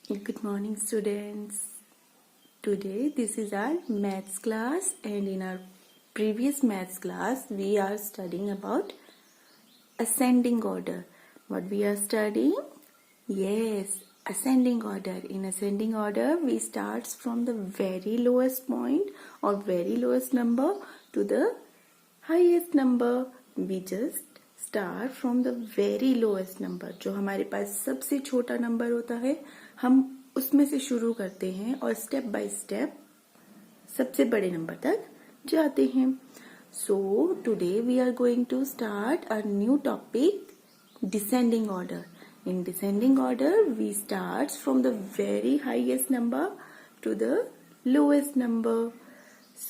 Good morning, students. Today this is our maths class, and in our previous maths class we are studying about ascending order. What we are studying? Yes, ascending order. In ascending order we starts from the very lowest point or very lowest number to the highest number. We just start from the very lowest number. जो हमारे पास सबसे छोटा number होता है हम उसमें से शुरू करते हैं और स्टेप बाय स्टेप सबसे बड़े नंबर तक जाते हैं. So today we are going to start a new topic, descending order. In descending order we start from the very highest number to the lowest number.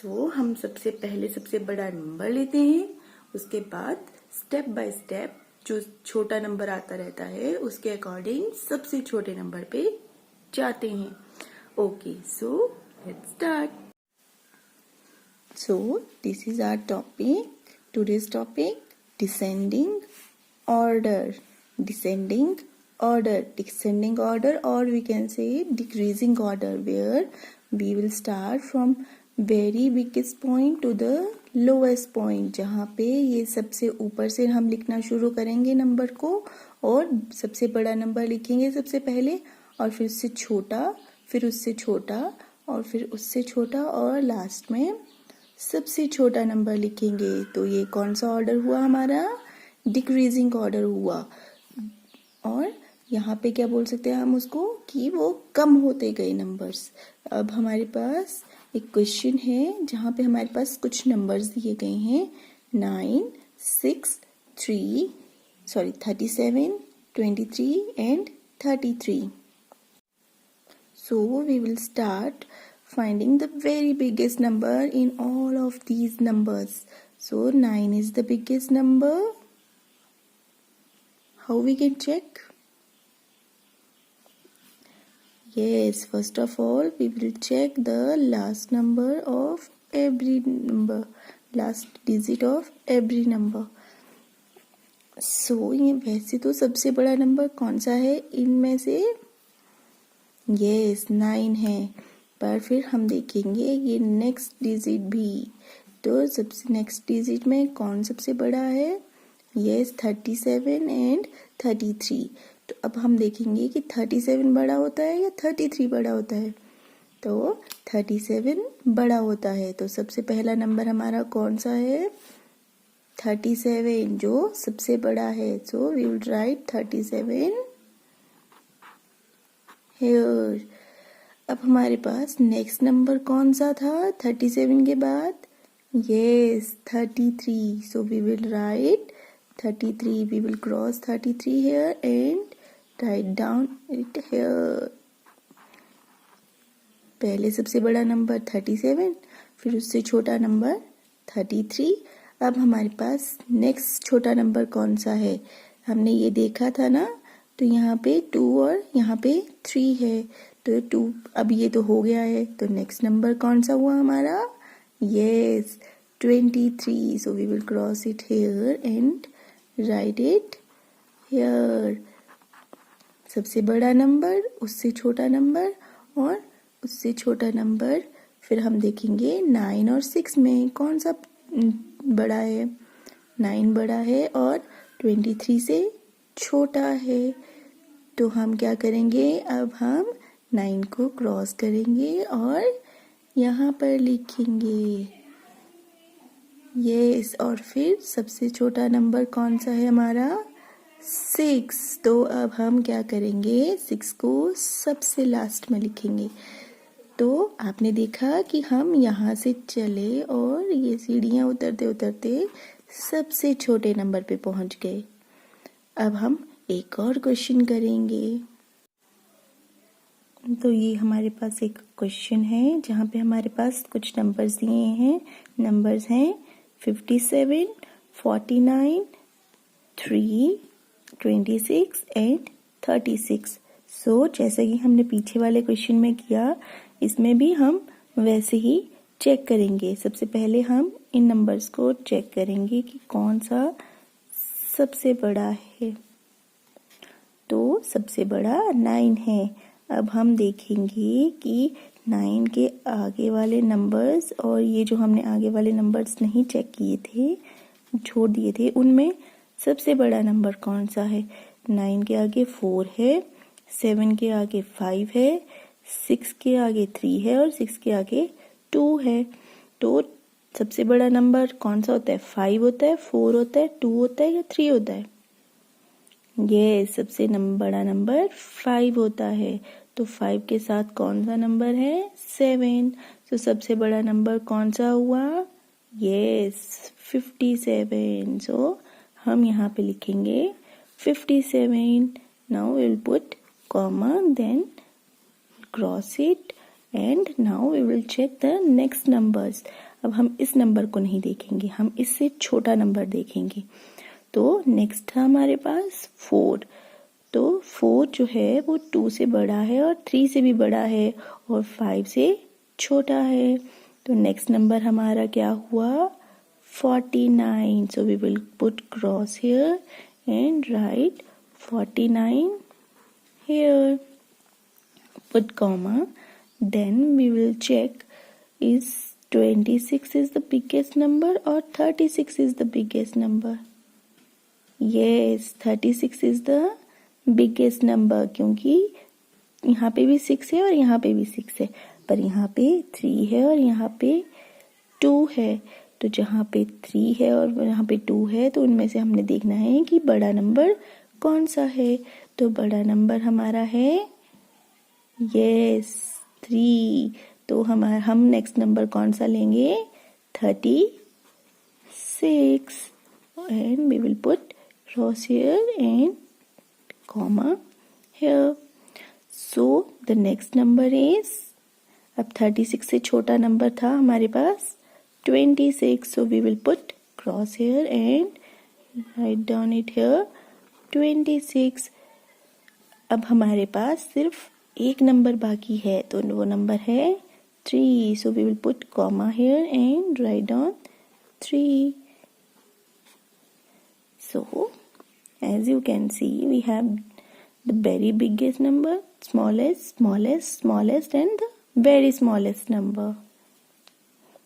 So हम सबसे पहले सबसे बड़ा नंबर लेते हैं, उसके बाद स्टेप बाय स्टेप जो छोटा नंबर आता रहता है उसके अकॉर्डिंग सबसे छोटे नंबर पे जाते हैं. Okay, so let's start. So this is our topic, today's topic, descending order. Descending order, descending order, or we can say decreasing order, where we will start from very biggest point to the lowest point. जहाँ पे ये सबसे ऊपर से हम लिखना शुरू करेंगे नंबर को और सबसे बड़ा नंबर लिखेंगे सबसे पहले, और फिर उससे छोटा, फिर उससे छोटा, और फिर उससे छोटा, और लास्ट में सबसे छोटा नंबर लिखेंगे. तो ये कौन सा ऑर्डर हुआ हमारा? डिक्रीजिंग ऑर्डर हुआ. और यहाँ पे क्या बोल सकते हैं हम उसको कि वो कम होते गए नंबर्स. अब हमारे पास एक क्वेश्चन है जहाँ पे हमारे पास कुछ नंबर्स दिए गए हैं 9, 6, 37, 23 and 33. So we will start finding the very biggest number in all of these numbers. So 9 is the biggest number. How we can check? Yes, first of all we will check the last number of every number, last digit of every number. So ये वैसे तो सबसे बड़ा number कौन सा है इनमें से? Yes, 9 है, पर फिर हम देखेंगे ये नेक्स्ट डिजिट भी. तो सबसे नेक्स्ट डिजिट में कौन सबसे बड़ा है? Yes, 37 and 33. तो अब हम देखेंगे कि 37 बड़ा होता है या 33 बड़ा होता है. तो 37 बड़ा होता है. तो सबसे पहला नंबर हमारा कौन सा है? 37, जो सबसे बड़ा है. So we will write 37 here. अब हमारे पास नेक्स्ट नंबर कौन सा था 37 के बाद? Yes, 33. So we will write 33. We will cross 33 here and write down it here. पहले सबसे बड़ा नंबर 37, फिर उससे छोटा नंबर 33. अब हमारे पास नेक्स्ट छोटा नंबर कौन सा है? हमने ये देखा था ना, तो यहाँ पे 2 और यहाँ पे 3 है. तो 2 अब ये तो हो गया है. तो नेक्स्ट नंबर कौन सा हुआ हमारा? Yes, 23. So we will cross it here and write it here. सबसे बड़ा नंबर, उससे छोटा नंबर और उससे छोटा नंबर. फिर हम देखेंगे 9 और 6 में कौन सा बड़ा है. 9 बड़ा है और 23 से छोटा है. तो हम क्या करेंगे? अब हम 9 को क्रॉस करेंगे और यहाँ पर लिखेंगे यस. और फिर सबसे छोटा नंबर कौन सा है हमारा? 6. तो अब हम क्या करेंगे? 6 को सबसे लास्ट में लिखेंगे. तो आपने देखा कि हम यहाँ से चले और ये सीढ़ियाँ उतरते उतरते सबसे छोटे नंबर पे पहुँच गए. अब हम एक और क्वेश्चन करेंगे. तो ये हमारे पास एक क्वेश्चन है जहाँ पे हमारे पास कुछ नंबर्स दिए हैं. नंबर्स हैं 57, 49, 3, 26 एंड 36. सो जैसा कि हमने पीछे वाले क्वेश्चन में किया, इसमें भी हम वैसे ही चेक करेंगे. सबसे पहले हम इन नंबर्स को चेक करेंगे कि कौन सा सबसे बड़ा है. तो सबसे बड़ा 9 है. अब हम देखेंगे कि 9 के आगे वाले नंबर्स और ये जो हमने आगे वाले नंबर्स नहीं चेक किए थे, छोड़ दिए थे, उनमें सबसे बड़ा नंबर कौन सा है। 9 के आगे 4 है, 7 के आगे 5 है, 6 के आगे 3 है और 6 के आगे 2 है। तो सबसे बड़ा नंबर कौन सा होता है? 5 होता है, 4 होता है, 2 होता है या 3 होता है? ये सबसे बड़ा नंबर 5 होता है। तो 5 के साथ कौन सा नंबर है? 7। तो सबसे बड़ा नंबर कौन सा हुआ? यस, 57। सो हम यहाँ पे लिखेंगे 57. Now we will put comma, then cross it, and now we will check the next numbers. अब हम इस नंबर को नहीं देखेंगे, हम इससे छोटा नंबर देखेंगे। तो नेक्स्ट था हमारे पास 4। तो 4 जो है वो 2 से बड़ा है और 3 से भी बड़ा है और 5 से छोटा है। तो नेक्स्ट नंबर हमारा क्या हुआ? 49. So we will put cross here and write 49 here. Put comma, then we will check is 26 is the biggest number or 36 is the biggest number. Yes, 36 is the biggest number, क्योंकि यहाँ पे भी 6 है और यहाँ पे भी 6 है, पर यहाँ पे 3 है और यहाँ पे 2 है। तो जहाँ पे 3 है और यहाँ पे 2 है, तो उनमें से हमने देखना है कि बड़ा नंबर कौन सा है। तो बड़ा नंबर हमारा है यस 3। तो हम नेक्स्ट नंबर कौन सा लेंगे? 36. And we will put cross here and comma here. So the next number is, अब 36 से छोटा नंबर था हमारे पास 26. So we will put cross here and write down it here 26. अब हमारे पास सिर्फ एक नंबर बाकी है, तो वो नंबर है 3. So we will put comma here and write down 3. So as you can see, we have the very biggest number, smallest, smallest, smallest, and the very smallest number.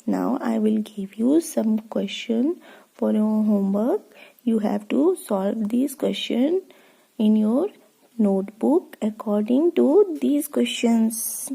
Now I will give you some question for your homework. You have to solve these questions in your notebook according to these questions.